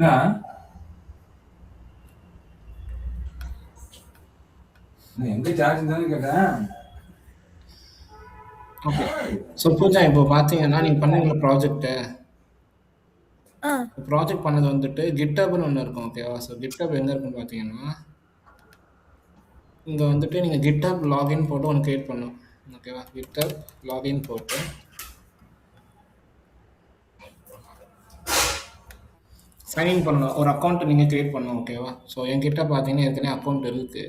ஆ. நான் எங்க சார்ஜ் தானே கேட்டேன். ஓகே. ஸோ பூஜா இப்போ பார்த்தீங்கன்னா, நீங்க பண்ணீங்கல்ல ப்ராஜெக்ட்டு. ஆ. ப்ராஜெக்ட் பண்ணது வந்துட்டு GitHubன்னு ஒண்ணு இருக்கும். ஓகேவா? ஸோ GitHub எங்க இருக்குன்னு பார்த்தீங்கன்னா, இங்க வந்துட்டு நீங்க GitHub லாகின் போட்டு ஒண்ணு கிரியேட் பண்ணணும். ஓகேவா? GitHub லாகின் போட்டு சைன் இன் பண்ணணும். ஒரு அக்கவுண்ட் நீங்க கிரியேட் பண்ணணும். ஓகேவா? ஸோ என்கிட்ட பார்த்தீங்கன்னா ஏற்கனவே அக்கவுண்ட் இருக்கு.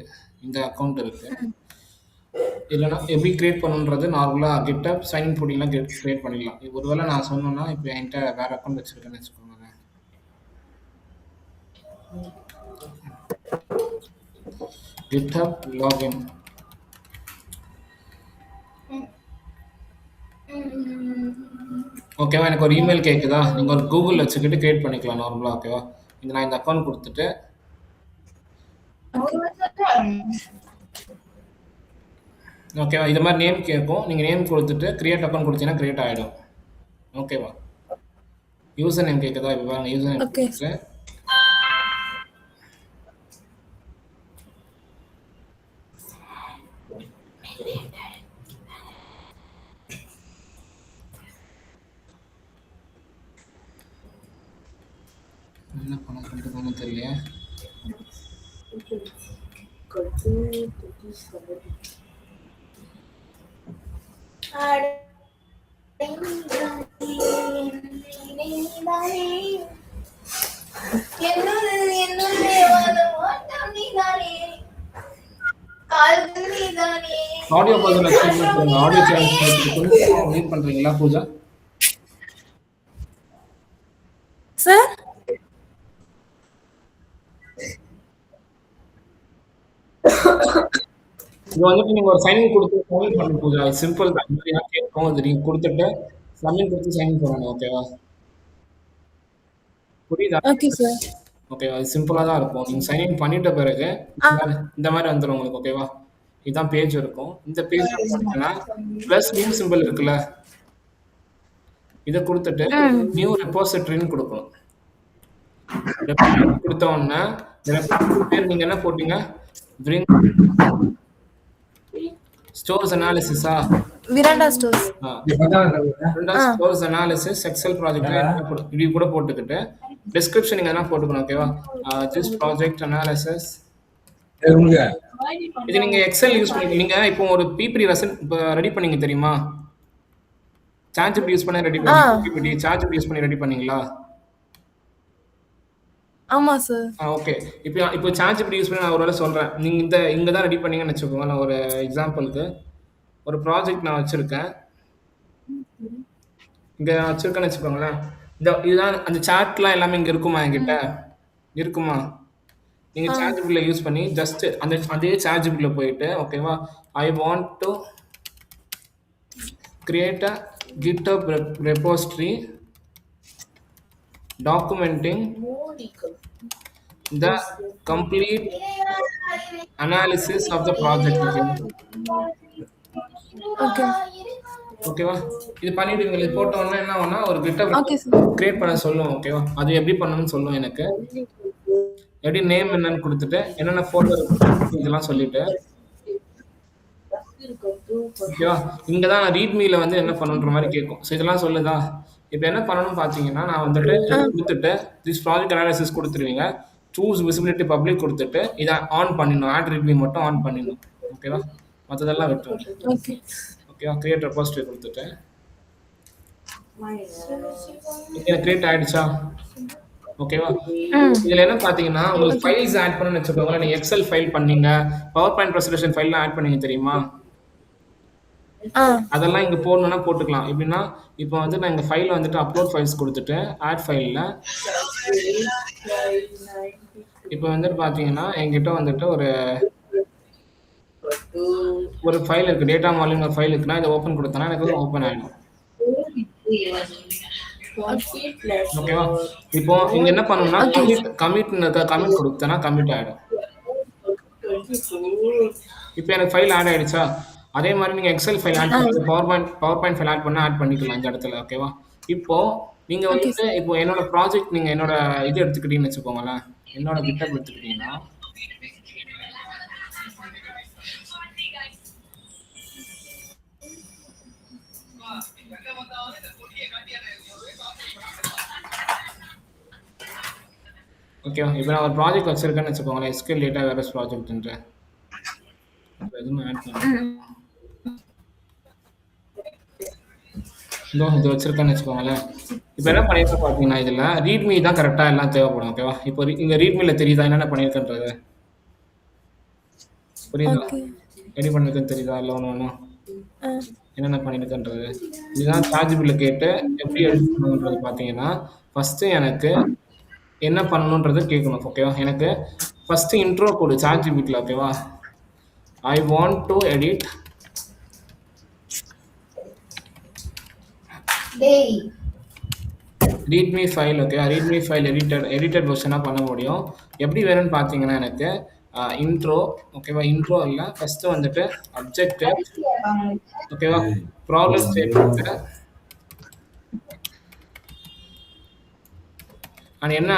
இந்த அக்கவுண்ட் இருக்கு. இல்லைன்னா எப்படி கிரியேட் பண்ணணுன்றது நார்மலாக GitHub சைன் இன் போட்டிங்கன்னா கிரியேட் பண்ணிடலாம். ஒருவேளை நான் சொன்னேன்னா இப்போ என்கிட்ட வேற அக்கவுண்ட் வச்சிருக்கேன்னு வச்சுக்கோங்களேன். GitHub login. ஓகேவா? எனக்கு ஒரு இமெயில் கேட்குதா? நீங்க ஒரு கூகுள் வச்சுக்கிட்டு கிரியேட் பண்ணிக்கலாம் நார்மலா. ஓகேவா? இங்க நான் இந்த அக்கவுண்ட் கொடுத்துட்டு ஓகேவா? இது மாதிரி நேம் கேட்கும். நீங்க நேம் கொடுத்துட்டு கிரியேட் அக்கவுண்ட் கொடுத்தீங்கன்னா கிரியேட் ஆயிடும். ஓகேவா? யூசர் நேம் கேட்குதா? இப்போ பாருங்க யூசர் நேம் ஓகே. கொடுத்துட்டு என்ன பண்ண சொல்லிட்டு தெரியல. ஆடியோ பர்சன் வச்சுருங்க. ஆடியோ சேனல் மீட் பண்றீங்களா பூஜா? சார் இது வந்துட்டு நீங்க ஒரு சைன் கொடுத்து சப்மிட் பண்ண பூஜா. சிம்பிள் தான். இந்த மாதிரி கேட்கும். இது நீங்க கொடுத்துட்டு சப்மிட் கொடுத்து சைன் பண்ணணும். ஓகேவா? புரியுதா? Okay sir. ஓகேவா? அது சிம்பிளா தான் இருக்கும். நீங்க சைன் இன் பண்ணிட்ட பிறகு இந்த மாதிரி வந்துடும் உங்களுக்கு. ஓகேவா? இதுதான் பேஜ் இருக்கும். இந்த பேஜ் பார்த்தீங்கன்னா ப்ளஸ் நியூ சிம்பிள் இருக்குல்ல, இதை கொடுத்துட்டு நியூ ரெப்போசிட்டரின்னு கொடுக்கணும். கொடுத்த உடனே பேர் நீங்க என்ன போட்டீங்க? ஸ்டோர்ஸ் அனாலிசிஸா? Veranda stores. Veranda stores analysis Excel project இப்படி கூட போட்டுக்கிட்டு டிஸ்கிரிப்ஷன் நீங்க என்ன போட்டுக்கணும். ஓகேவா? This project analysis. இது நீங்க எக்ஸல் யூஸ் பண்ணி நீங்க இப்போ ஒரு பிபிடி ரெடி பண்ணீங்க தெரியுமா? சார்ஜ் யூஸ் பண்ணி ரெடி பண்ணி பிபிடி சார்ஜ் யூஸ் பண்ணி ரெடி பண்ணீங்களா? ஆமா சார். ஓகே. இப்போ சார்ஜ் யூஸ் பண்ணி நான் ஒரு வேளை சொல்றேன். நீங்க இங்க தான் ரெடி பண்ணீங்கன்னு வச்சுக்கோங்க. நான் ஒரு எக்ஸாம்பிளுக்கு ஒரு ப்ராஜெக்ட் நான் வச்சிருக்கேன். இங்க நான் வச்சிருக்கேன்னு வச்சுக்கோங்களேன். இதுதான் அந்த சார்ட்லாம் எல்லாமே இங்க இருக்குமா? என்கிட்ட இருக்குமா? நீங்க சார்ஜ் பில்ல யூஸ் பண்ணி ஜஸ்ட் அதே சார்ஜ் பில்ல போயிட்டு ஓகேவா, I want to create a GitHub repository documenting the complete analysis of the project. Okay. ஓகேவா? இது பண்ணிட்டு இது போட்ட உடனே என்ன ஆகும்னா ஒரு GitHub ஓகே சார். கிரியேட் பண்ண சொல்லும். ஓகேவா? அது எப்படி பண்ணணும்னு சொல்லும். எனக்கு எப்படி நேம் என்னன்னு கொடுத்துட்டு என்னென்ன ஃபோல்டர் இதெல்லாம் சொல்லிட்டு ஓகேவா? இங்க தான் ரீட்மீல வந்து என்ன பண்ணணுன்ற மாதிரி கேட்கும். ஸோ இதெல்லாம் சொல்லுதா? இப்போ என்ன பண்ணணும்னு பார்த்தீங்கன்னா நான் வந்துட்டு கொடுத்துட்டு திஸ் ப்ராஜெக்ட் அனாலிசிஸ் கொடுத்துருவீங்க. சூஸ் விசிபிலிட்டி பப்ளிக் கொடுத்துட்டு இதை ஆன் பண்ணிடணும். ஆட் ரீட்மீ மட்டும் ஆன் பண்ணிடணும். ஓகேவா? மற்றதெல்லாம் விட்டுருங்க. ஓகே. ஓகேவா? கிரியேட் ரெபாசிட்டரி கொடுத்துட்டு கிரியேட் ஆயிடுச்சா? ஓகேவா? இதுல என்ன பாத்தீங்கன்னா உங்களுக்கு ஃபைல்ஸ் ஆட் பண்ணணும்னு வச்சுக்கோங்களேன். நீங்க எக்ஸல் ஃபைல் பண்ணீங்க, பவர் பாயிண்ட் ப்ரெசன்டேஷன் ஃபைல்லாம் ஆட் பண்ணீங்க தெரியுமா? அதெல்லாம் இங்க போடணும்னா போட்டுக்கலாம். எப்படின்னா இப்போ வந்து நான் இங்க ஃபைல் வந்துட்டு அப்லோட் ஃபைல்ஸ் கொடுத்துட்டு ஆட் ஃபைல்ல இப்போ வந்துட்டு பாத்தீங்கன்னா என்கிட்ட வந்துட்டு ஒரு ஃபைல் இருக்கு, டேட்டா மாடலிங் ஃபைல் இருக்குன்னா இதை ஓப்பன் கொடுத்தனா எனக்கு ஓப்பன் ஆயிடும். ஓகேவா? இப்போ இங்க என்ன பண்ணணும்னா கமிட் கொடுத்தனா கமிட் ஆயிடும். இப்போ எனக்கு ஃபைல் ஆட் ஆயிடுச்சா? அதே மாதிரி நீங்க எக்ஸல் ஃபைல் ஆட் பண்ணி பவர் பாயிண்ட் ஃபைல் ஆட் பண்ண ஆட் பண்ணிக்கலாம் இந்த இடத்துல. ஓகேவா? இப்போ நீங்க ஓகே வந்துட்டு சார். இப்போ என்னோட ப்ராஜெக்ட் நீங்க என்னோட இது எடுத்துக்கிட்டீங்கன்னு வச்சுக்கோங்களேன். என்னோட GitHub எடுத்துக்கிட்டீங்கன்னா, ஓகேவா? இப்போ நான் ஒரு ப்ராஜெக்ட் வச்சிருக்கேன்னு வச்சுக்கோங்களேன். SQL டேட்டா வேர்ஹவுஸ் ப்ராஜெக்ட்ன்ட்டு. அப்ப எதுவுமே ஆட் பண்ணல. இது வச்சிருக்கேன்னு வச்சுக்கோங்களேன். இப்போ என்ன பண்ணியிருக்கேன் பார்த்தீங்கன்னா, இதில் ரீட்மீ தான் கரெக்டாக எல்லாம் தேவைப்படும். ஓகேவா? இப்போ இங்கே ரீட்மீல தெரியுதா என்னென்ன பண்ணியிருக்கேன்றது? புரியுதா? ஓகே. ரெடி பண்ணியிருக்கேன்னு தெரியுதா? இல்லை ஒன்று ஒன்றும் ஆ. என்னென்ன பண்ணியிருக்கேன்றது? இதுதான் சார்ஜபிள் கேட்டு எப்படி எடிட் பண்ணணுன்றது பார்த்தீங்கன்னா, ஃபஸ்ட்டு எனக்கு என்ன பண்ணணுன்றது கேட்கணும். ஓகேவா? எனக்கு ஃபஸ்ட்டு இன்ட்ரோ கொடு சார்ஜிபிட்டில். ஓகேவா? I want to edit readme file. ஓகேவா? ரீட்மீ ஃபைல் எடிட்டட் வெர்ஷனாக பண்ண முடியும். எப்படி வேணும்னு பார்த்தீங்கன்னா எனக்கு இன்ட்ரோ. ஓகேவா? இன்ட்ரோ இல்லை, ஃபஸ்ட்டு வந்துட்டு அப்ஜெக்டிவ். ஓகேவா? ப்ராப்ளம் ஸ்டேட்மெண்ட்டு நான் என்ன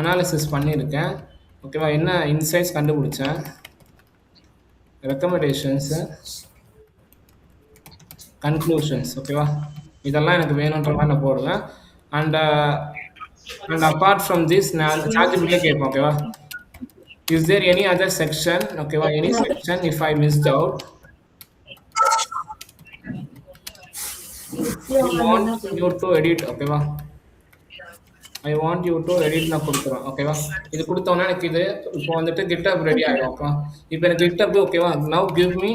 அனாலிசிஸ் பண்ணியிருக்கேன். ஓகேவா? என்ன இன்சைட்ஸ் கண்டுபிடிச்சேன், ரெக்கமெண்டேஷன்ஸு, கன்க்ளூஷன்ஸ். ஓகேவா? இதெல்லாம் எனக்கு வேணுன்ற மாதிரி நான் போடுவேன். அண்ட் அப்பார்ட் ஃப்ரம் திஸ் நான் சார்ஜபிளே கேட்பேன். ஓகேவா? Is there any other section? ஓகேவா? Any section if I missed out I want you to edit. ஓகேவா? I want you to edit நான் கொடுத்துருவேன். ஓகேவா? இது கொடுத்தோன்னா எனக்கு இது இப்போ வந்துட்டு GitHub ரெடி ஆகிடும். ஓகேவா? இப்போ எனக்கு GitHub ஓகேவா? நவ் கிவ் மீ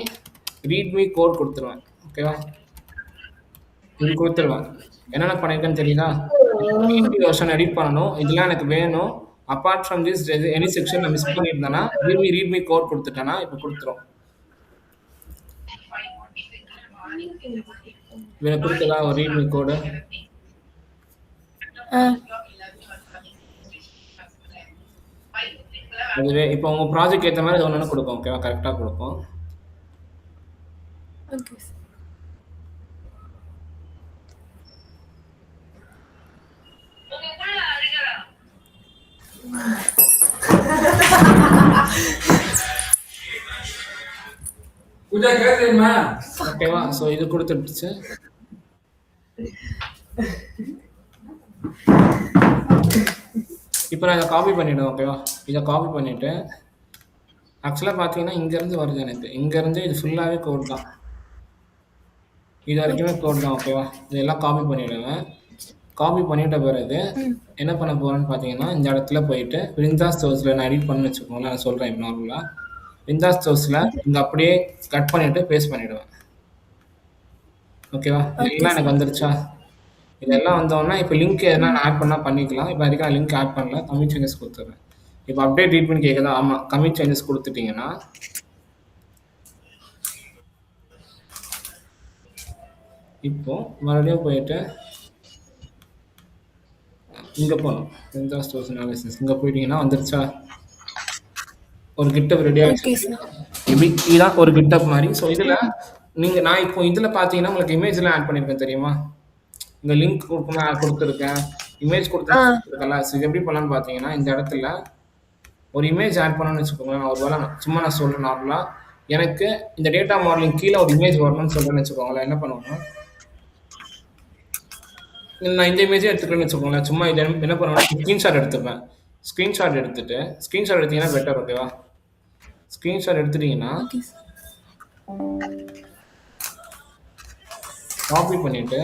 ரீட்மீ கோட் கொடுத்துருவேன். ஓகேவா? இது கொடுத்துருவேன். என்னென்ன பண்ணியிருக்கேன்னு தெரியுதா? வெர்ஷன் எடிட் பண்ணணும். இதெல்லாம் எனக்கு வேணும். Apart from this any section நான் மிஸ் பண்ணியிருந்தேன்னா ரீட்மீ கோட் கொடுத்துட்டேன்னா இப்போ கொடுத்துரும். இவனை கொடுத்ததா ஒரு ரீட்மீ கோடு. ஆ. அதுவே இப்போ உங்கள் ப்ராஜெக்ட் ஏற்ற மாதிரி ஒன்று கொடுக்கும். ஓகேவா? கரெக்டாக கொடுக்கும். Okay sir. பூஜா கேட்குறீங்களா? ஓகேவா? ஸோ இது கொடுத்துடுச்சு. இப்போ நான் இதை காப்பி பண்ணிவிடுவேன். ஓகேவா? இதை காப்பி பண்ணிவிட்டு ஆக்சுவலாக பார்த்தீங்கன்னா இங்கேருந்து வருது எனக்கு. இங்கேருந்து இது ஃபுல்லாகவே கோட் தான். இது வரைக்குமே கோட் தான். ஓகேவா? இதெல்லாம் காப்பி பண்ணிவிடுவேன். காப்பி பண்ணிட்ட பிறகு என்ன பண்ண போகிறேன்னு பார்த்தீங்கன்னா, இந்த இடத்துல போயிட்டு விருந்தாஸ் ஸ்டோர்ஸில் நான் எடிட் பண்ணி வச்சுக்கோங்களேன். நான் சொல்கிறேன் இப்போ நார்மலாக விருந்தாஸ் ஸ்டோர்ஸில் இங்கே அப்படியே கட் பண்ணிவிட்டு பேஸ்ட் பண்ணிவிடுவேன். ஓகேவா? இதெல்லாம் எனக்கு வந்துருச்சா? இதெல்லாம் வந்தோன்னா இப்போ லிங்க் எதனா நான் ஆட் பண்ணால் பண்ணிக்கலாம். இப்போ வரைக்கும் நான் லிங்க் ஆட் பண்ணல. கமிட் சேஞ்சஸ் கொடுத்துட்றேன். இப்போ அப்டேட் ட்ரீட்மெண்ட் கேட்குதா? ஆமாம். கமிட் சேஞ்சஸ் கொடுத்துட்டிங்கன்னா இப்போ மறுபடியும் போயிட்டு இங்கே போகணும். விருந்தாஸ் ஸ்டோர்ஸ் அனாலிசிஸ் இங்கே போயிட்டீங்கன்னா வந்துருச்சா? ஒரு GitHub ரெடி ஓகே ஆகிடுச்சு. சார். இப்படி இதுதான் ஒரு GitHub மாதிரி. ஸோ இதில் நான் இப்போ இதில் பார்த்தீங்கன்னா உங்களுக்கு இமேஜ்லாம் ஆட் பண்ணியிருக்கேன் தெரியுமா? இங்கே லிங்க் கொடுத்துருக்கேன், இமேஜ் கொடுத்துருக்கேன்ல. ஸோ இது எப்படி பண்ணலான்னு பார்த்தீங்கன்னா, இந்த இடத்துல ஒரு இமேஜ் ஆட் பண்ணணும்னு வச்சுக்கோங்களேன். நான் ஒரு வேளை சும்மா நான் சொல்கிறேன் நார்மலாக, எனக்கு இந்த டேட்டா மாடலிங் கீழே ஒரு இமேஜ் வரணும்னு சொல்கிறேன்னு வச்சுக்கோங்களேன். என்ன பண்ணுவேன்னா, நான் இந்த இமேஜே எடுத்துக்கிறேன்னு வச்சுக்கோங்களேன். சும்மா இதை என்ன பண்ணுவேன்னா ஸ்க்ரீன்ஷாட் எடுத்துப்பேன். ஸ்க்ரீன்ஷாட் எடுத்தீங்கன்னா பெட்டர். ஓகேவா? ஸ்க்ரீன்ஷாட் எடுத்துட்டீங்கன்னா ஓகே சார். காப்பி பண்ணிவிட்டு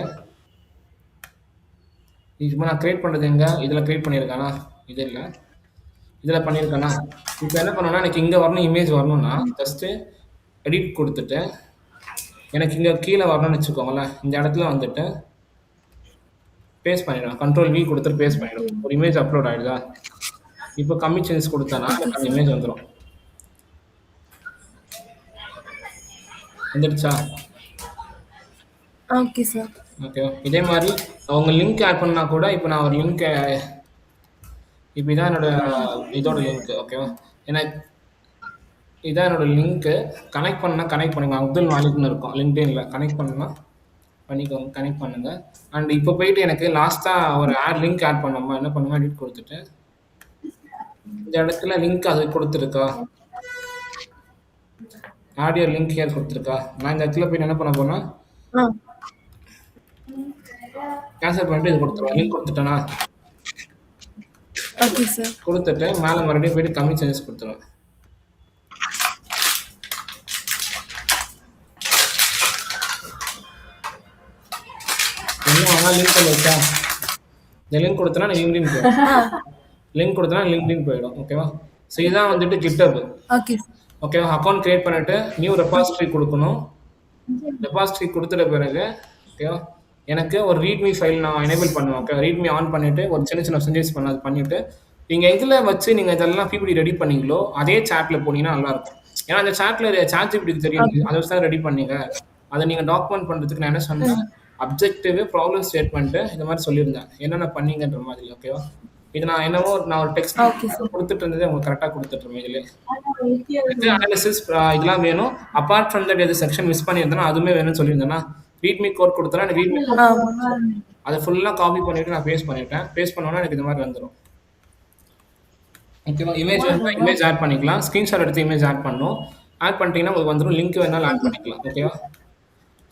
இப்போ நான் க்ரியேட் பண்ணுறது எங்கே? இதில் க்ரியேட் பண்ணியிருக்கானா? இது இல்லை, இதில் பண்ணியிருக்கானா? இப்போ என்ன பண்ணணும்னா எனக்கு இங்கே வரணும், இமேஜ் வரணும்னா ஜஸ்ட்டு எடிட் கொடுத்துட்டு எனக்கு இங்கே கீழே வரணும்னு வச்சுக்கோங்களேன். இந்த இடத்துல வந்துட்டு பேஸ்ட் பண்ணிவிடுவேன். Ctrl+V கொடுத்துட்டு பேஸ்ட் பண்ணிவிடுவேன். ஒரு இமேஜ் அப்லோட் ஆகிடுதா? இப்போ கமிட் சேஞ்சஸ் கொடுத்தானா எனக்கு அந்த இமேஜ் வந்துடும். வந்துடுச்சா? Okay sir. ஓகேவா? இதே மாதிரி அவங்க லிங்க் ஆட் பண்ணால் கூட இப்போ நான் ஒரு லிங்க்கை இப்போ இதான் இதோட லிங்க்கு. ஓகேவா? எனக்கு இதான் என்னோடய லிங்க்கு. கனெக்ட் பண்ணிக்கலாம். அப்துல் மாலிக்னு இருக்கும் லிங்க்டின்ல. கனெக்ட் பண்ணால் பண்ணிக்கோங்க, கனெக்ட் பண்ணுங்க. அண்ட் இப்போ போயிட்டு எனக்கு லாஸ்ட்டா ஒரு லிங்க் ஆட் பண்ணோமா, என்ன பண்ணுவேன், எடிட் கொடுத்துட்டு இந்த இடத்துல லிங்க் அது கொடுத்துருக்கா, ஆடியோ லிங்க் ஹியர் கொடுத்துருக்கா. நான் இந்த இடத்துல போய் என்ன பண்ண போனா ஆ கேன்சல் பண்ணிட்டு இது கொடுத்துருவேன். லிங்க் கொடுத்துட்டேனா, ஓகே சார். கொடுத்துட்டு மேலே மறுபடியும் போயிட்டு கம்மி சேஞ்சஸ் கொடுத்துருவேன். என்ன லிங்க் வந்துச்சா, இந்த லிங்க் கொடுத்தனா லிங்க்டின் போயிடும், லிங்க் கொடுத்தனா லிங்க்டின் போயிடும். ஓகேவா. ஸோ இதுதான் வந்துட்டு GitHub. Okay sir. ஓகேவா. அக்கௌண்ட் கிரியேட் பண்ணிட்டு நியூ ரெபாசிட்டரி கொடுக்கணும். ரெபாசிட்டரி கொடுத்துட்ட பிறகு ஓகேவா, எனக்கு ஒரு ரீட்மி ஃபைல் நான் எனேபிள் பண்ணுவேன். ஓகே, ரீட்மி ஆன் பண்ணிவிட்டு ஒரு சின்ன சின்ன சேஞ்சஸ் பண்ண அது பண்ணிவிட்டு நீங்கள் இதில் வச்சு நீங்கள் இதெல்லாம் பிபிடி ரெடி பண்ணீங்களோ அதே சாட்டில் போனீங்கன்னா நல்லாயிருக்கும். ஏன்னா அந்த சாட்டில் சாட் ஜிபிடிக்கு தெரியும், அதை வச்சு தான் ரெடி பண்ணீங்க. அதை நீங்கள் டாக்குமெண்ட் பண்ணுறதுக்கு நான் என்ன சொன்னேன், அப்ஜெக்டிவ், ப்ராப்ளம் ஸ்டேட்மெண்ட்டு இந்த மாதிரி சொல்லியிருந்தேன், என்னென்ன பண்ணீங்கன்ற மாதிரி. ஓகேவா. இது நான் என்னவோ நான் ஒரு டெக்ஸ்ட் கொடுத்துட்டு இருந்தது உங்களுக்கு கரெக்டாக கொடுத்துட்ருவேன். இதில் அனாலிசிஸ் இதெல்லாம் வேணும். அப்பார்ட் ஃப்ரம் தட் எது செக்ஷன் மிஸ் பண்ணியிருந்தேன்னா அதுவுமே வேணும்னு சொல்லியிருந்தேன்னா ரீட்மி கோட் கொடுத்தனா எனக்கு ரீட்மி அதை ஃபுல்லாக காப்பி பண்ணிவிட்டு நான் பேஸ்ட் பண்ணிவிட்டேன். பேஸ்ட் பண்ணோன்னா எனக்கு இந்த மாதிரி வந்துடும். ஓகேவா. இமேஜ் வேணும்னா இமேஜ் ஆட் பண்ணிக்கலாம், ஸ்க்ரீன்ஷாட் எடுத்து இமேஜ் ஆட் பண்ணணும். ஆட் பண்ணிட்டீங்கன்னா உங்களுக்கு வந்துடும், லிங்க் வேணாலும் ஆட் பண்ணிக்கலாம். ஓகேவா.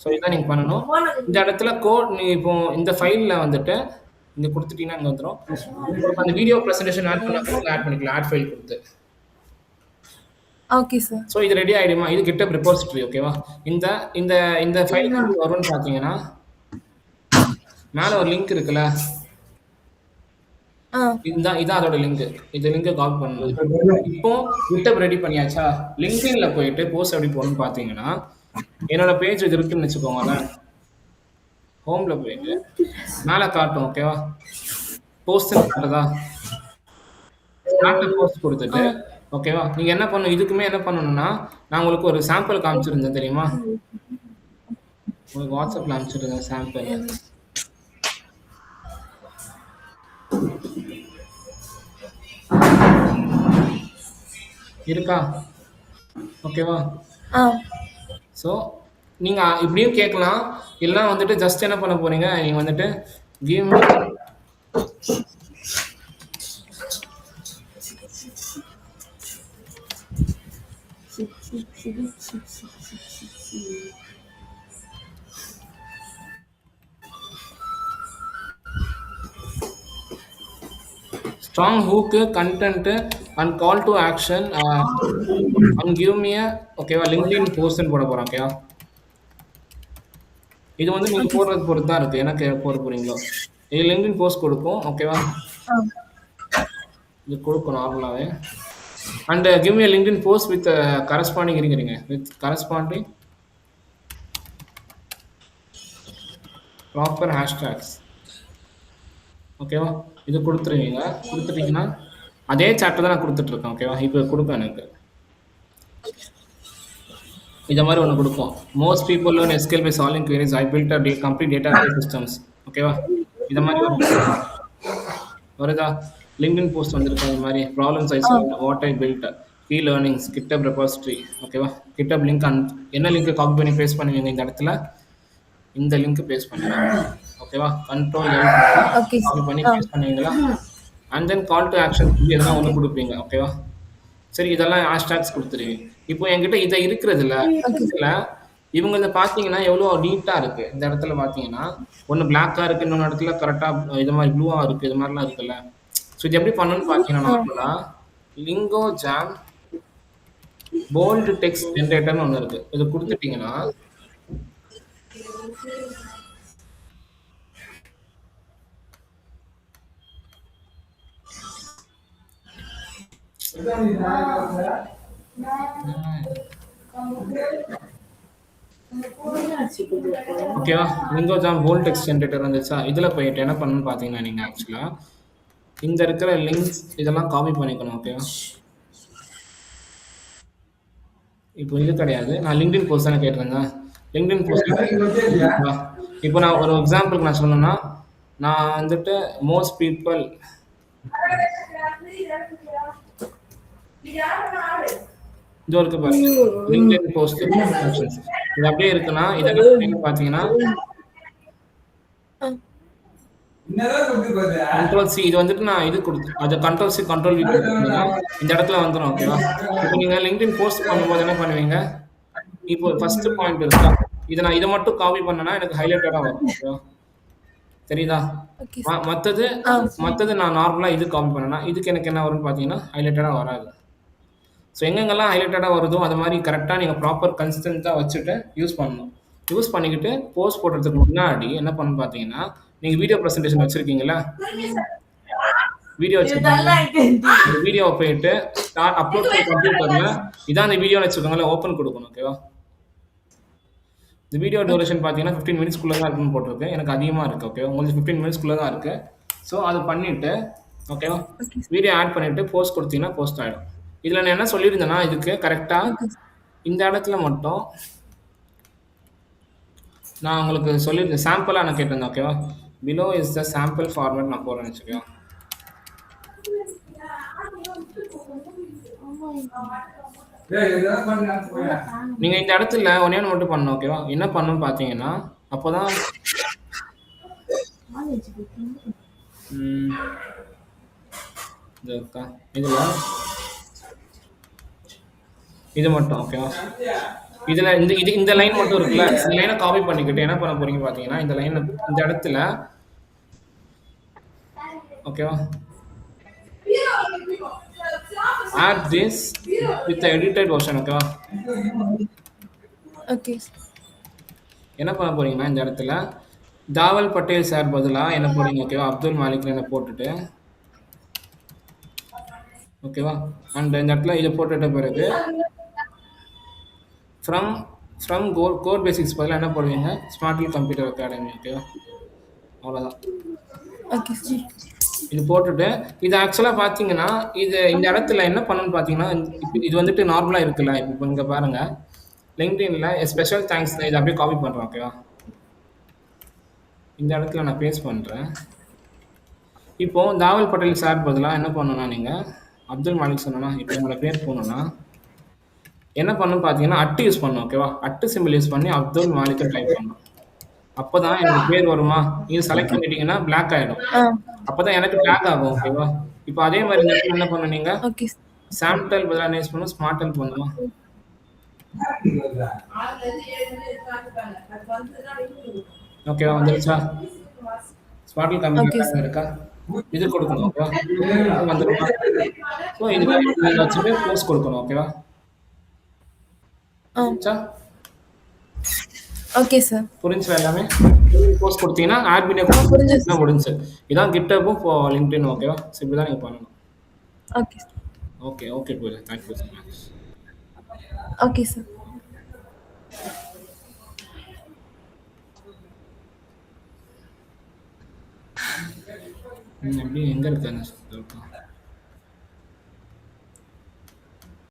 ஸோ இதான் நீங்கள் பண்ணணும். இந்த இடத்துல கோட் நீங்கள் இப்போ இந்த ஃபைலில் வந்துட்டு இங்கே கொடுத்துட்டீங்கன்னா இங்கே வந்துடும். அந்த வீடியோ ப்ரெசன்டேஷன் ஆட் பண்ண ஆட் பண்ணிக்கலாம், ஆட் ஃபைல் கொடுத்து. Okay sir. ஸோ இது ரெடி ஆகிடுமா, இது GitHub ரெபாசிட்டரி. ஓகேவா. இந்த இந்த இந்த ஃபைல் வரும்னு பார்த்தீங்கன்னா மேலே ஒரு லிங்க் இருக்குல்ல, இதான் அதோட லிங்க். இந்த லிங்கை காப்பி பண்ணணும். இப்போ GitHub ரெடி பண்ணியாச்சா, லிங்க்டின்ல போயிட்டு போஸ்ட் எப்படி போகணும்னு பார்த்தீங்கன்னா என்னோட பேஜ் இது இருக்குன்னு வச்சுக்கோங்களேன். ஹோம்ல போயிட்டு மேலே காட்டும். ஓகேவா. போஸ்ட் காட்டுதா, போஸ்ட் கொடுத்துட்டு ஓகேவா. நீங்கள் என்ன பண்ணணும், இதுக்குமே என்ன பண்ணணும்னா நான் உங்களுக்கு ஒரு சாம்பிள் காமிச்சிருந்தேன் தெரியுமா, உங்களுக்கு வாட்ஸ்அப்பில் அனுப்பிச்சிருந்தேன் சாம்பிள் இருக்கா. ஓகேவா. ஸோ நீங்கள் இப்படியும் கேட்கலாம், இல்லைனா வந்துட்டு ஜஸ்ட் என்ன பண்ண போறீங்க, நீங்கள் வந்துட்டு give me strong hook, content and call to action and give me a ஓகேவா LinkedIn post போட போகிறோம். ஓகேவா. இது வந்து நீங்கள் போடுறது பொறுத்து தான் இருக்குது, எனக்கு போட போகிறீங்களோ. இது LinkedIn போஸ்ட் கொடுக்கும். ஓகேவா. இது கொடுக்கும் நார்மலாகவே. And give me LinkedIn post with corresponding இருக்கிறீங்க, வித் கரஸ்பாண்டிங் ப்ராப்பர் ஹேஷ்டேக்ஸ். ஓகேவா. இது கொடுத்துருவீங்க. கொடுத்துட்டீங்கன்னா அதே சாப்டர் தான் நான் கொடுத்துட்ருக்கேன். ஓகேவா. இப்போ கொடுக்கும் எனக்கு இந்த மாதிரி ஒன்று கொடுக்கும். Most people learn SQL by solving queries. I built a complete database systems. ஓகேவா. இந்த மாதிரி வருதா. LinkedIn போஸ்ட் வந்திருக்கு. இந்த மாதிரி problems I solve, what I build, key learnings, GitHub repository. ஓகேவா. GitHub லிங்க் என்ன லிங்க் காப்பி பண்ணி பேஸ்ட் பண்ணுவீங்க, இந்த இடத்துல இந்த லிங்க் பேஸ்ட் பண்ணுவீங்க. ஓகேவா. கண்ட்ரோல் காப்பி பண்ணி பேஸ்ட் பண்ணுவீங்களா. And then call to action இதெல்லாம் ஒன்று கொடுப்பீங்க. ஓகேவா. சரி, இதெல்லாம் ஹேஷ்டேக்ஸ் கொடுத்துருவீங்க. இப்போ என்கிட்ட இதை இருக்கிறதுல இவங்க இதை பார்த்தீங்கன்னா எவ்வளோ நீட்டாக இருக்குது. இந்த இடத்துல பார்த்தீங்கன்னா ஒன்று பிளாக்காக இருக்குது, இன்னொன்று இடத்துல கரெக்டாக இது மாதிரி ப்ளூவாக இருக்குது, இது மாதிரிலாம் இருக்குல்ல. ஸோ இது எப்படி பண்ணணும்னு பார்த்தீங்கன்னா நார்மலாக லிங்கோ ஜாம் போல்டு டெக்ஸ்ட் ஜென்ரேட்டர்னு ஒன்று இருக்குது. இது கொடுத்துட்டிங்கன்னா ஓகேவா. லிங்கோ ஜாம் போல்ட் டெக்ஸ்ட் ஜென்ரேட்டர் வந்துச்சா. இதில் போயிட்டு என்ன பண்ணணும்னு பார்த்தீங்கன்னா நீங்கள் ஆக்சுவலாக இந்த இருக்கிற லிங்க்ஸ் இதெல்லாம் காப்பி பண்ணிக்கணும். ஓகேவா. இப்போ இது கிடையாது, நான் LinkedIn போஸ்ட் தானே கேட்டிருந்தேன். LinkedIn போஸ்ட் இப்போ நான் ஒரு எக்ஸாம்பிளுக்கு நான் சொல்லணும்னா நான் வந்துட்டு மோஸ்ட் பீப்புள் இது இருக்கு பாருங்க, LinkedIn போஸ்ட் இது அப்படியே இருக்குன்னா இதை பார்த்தீங்கன்னா என்னதான் கொடுத்து பாரு. கண்ட்ரோல் சி இது வந்துட்டு நான் இது கொடுத்து அது கண்ட்ரோல் சி கண்ட்ரோல் வி கொடுத்துருந்தீங்கன்னா இந்த இடத்துல வந்துடும் ஓகேவா. இப்போ நீங்கள் லிங்க்டின் போஸ்ட் பண்ணும்போது என்ன பண்ணுவீங்க, இப்போ ஃபர்ஸ்ட் பாயிண்ட் இருக்கா, இதை மட்டும் காப்பி பண்ணனா எனக்கு ஹைலைட்டடாக வரும் ஓகேவா. தெரியுதா? Okay sir. மற்றது ஆ மற்றது நான் நார்மலாக இது காப்பி பண்ணேன்னா இதுக்கு எனக்கு என்ன வரும்னு பார்த்தீங்கன்னா ஹைலைட்டடாக வராது. ஸோ எங்கெங்கெல்லாம் ஹைலைட்டடாக வருதோ அது மாதிரி கரெக்டாக நீங்கள் ப்ராப்பர் கன்சிஸ்டன்ட்டாக வச்சுட்டு யூஸ் பண்ணணும். யூஸ் பண்ணிக்கிட்டு போஸ்ட் போடுறதுக்கு முன்னாடி என்ன பண்ணணும்னு பார்த்தீங்கன்னா, நீங்கள் வீடியோ ப்ரெசன்டேஷன் வச்சுருக்கீங்களா, வீடியோ வச்சுருக்கீங்களா, அந்த வீடியோவை போயிட்டு அப்லோட் பண்ணி கம்ப்யூட்டரில் இதான் அந்த வீடியோன்னு வச்சுக்கோங்களேன், ஓப்பன் கொடுக்கணும் ஓகேவா. இந்த வீடியோ டியூரேஷன் பார்த்தீங்கன்னா 15 மினிட்ஸ்க்குள்ளே தான் இருக்குன்னு போட்டிருக்கு, எனக்கு அதிகமாக இருக்குது ஓகேவா, உங்களுக்கு 15 மினிட்ஸ்க்குள்ளே தான் இருக்குது. ஸோ அதை பண்ணிவிட்டு ஓகேவா வீடியோ ஆட் பண்ணிவிட்டு போஸ்ட் கொடுத்தீங்கன்னா போஸ்ட் ஆகிடும். இதில் நான் என்ன சொல்லியிருந்தேன்னா இதுக்கு கரெக்டாக ஓகே சார். இந்த இடத்துல மட்டும் நான் உங்களுக்கு சொல்லியிருந்தேன், சாம்பிளாக நான் கேட்டிருந்தேன் ஓகேவா. Below is the sample format நான் போடுறேன்னு வச்சுக்கோங்க. ஏய், இதெல்லாம் பண்ணி போயா. நீங்கள் இந்த இடத்துல ஒன்றே ஒன்று மட்டும் பண்ணணும் ஓகேவா. என்ன பண்ணணும்னு பார்த்தீங்கன்னா அப்போ தான் இது இருக்கா இதில் இது மட்டும் ஓகேவா. இதில் இந்த லைன் மட்டும் இருக்குல்ல, இந்த லைனை காப்பி பண்ணிக்கிட்டு என்ன பண்ண போறீங்க பார்த்தீங்கன்னா இந்த லைன் இந்த இடத்துல ஓகேவா add this with the edited version ஓகேவா. Okay sir. என்ன பண்ண போறீங்கன்னா இந்த இடத்துல தாவல் பட்டேல் சார் பதிலாக என்ன போறீங்க ஓகேவா, அப்துல் மாலிக் என்ன போட்டுட்டு ஓகேவா. அண்ட் இந்த இடத்துல இதை போட்டுட்ட பிறகு ஃப்ரம் கோர் பேசிக்ஸ் பதிலாக என்ன போடுவீங்க, ஸ்மார்ட் கம்ப்யூட்டர் அகாடமி ஓகேவா. அவ்வளோதான். Okay sir. இது போட்டுட்டு இது ஆக்சுவலாக பார்த்தீங்கன்னா இந்த இடத்துல என்ன பண்ணணும்னு பார்த்தீங்கன்னா இது வந்துட்டு நார்மலாக இருக்குல்ல, இப்போ இங்கே பாருங்கள் லிங்க்டின்ல ஸ்பெஷல் தேங்க்ஸ் இதை அப்படியே காப்பி பண்ணுறேன் ஓகேவா. இந்த இடத்துல நான் பேஸ்ட் பண்ணுறேன். இப்போது தாவல் பட்டேல் சார் பதிலாக என்ன பண்ணணும்னா நீங்கள் அப்துல் மாலிக் சொன்னா இப்போ உங்களோட பேர் போகணுன்னா என்ன பண்ணணும்னு பார்த்தீங்கன்னா அட்டு யூஸ் பண்ணணும் ஓகேவா. அட்டு சிம்பிள் யூஸ் பண்ணி அப்துல் மாலிக்கை டைப் பண்ணணும். அப்போ தான் எனக்கு பேர் வருமா, இது செலக்ட் பண்ணிட்டீங்கன்னா பிளாக் ஆகிடும், ஆ அப்போ தான் எனக்கு பிளாக் ஆகும் ஓகேவா. இப்போ அதே மாதிரி இந்த இடத்துல என்ன பண்ணணும், நீங்கள் ஓகே சார். சாம்டல் பதிலாக யூஸ் பண்ணணும், ஸ்மார்டல் பண்ணணும் ஓகேவா. வந்துருச்சா, ஸ்மார்டல் கம்ப்யூட்டர் இருக்கா, இது கொடுக்கணும் ஓகேவா, வந்துருமா. ஸோ இது வச்சுட்டு போஸ்ட் கொடுக்கணும் ஓகேவா. ஆ ஓகே சார். புரிஞ்சா எல்லாமே. போஸ்ட் கொடுத்தீங்கன்னா ஆட் வீடியோ புரிஞ்சுது. முடிஞ்சு. இதான் கிட்டப்பும் இப்போ லிங்க்டின் ஓகேவா. ஸோ இப்படி தான் நீங்கள் பண்ணணும். Okay sir. Okay okay Pooja, thank you so much. Okay sir. எப்படி எங்கே இருக்காங்க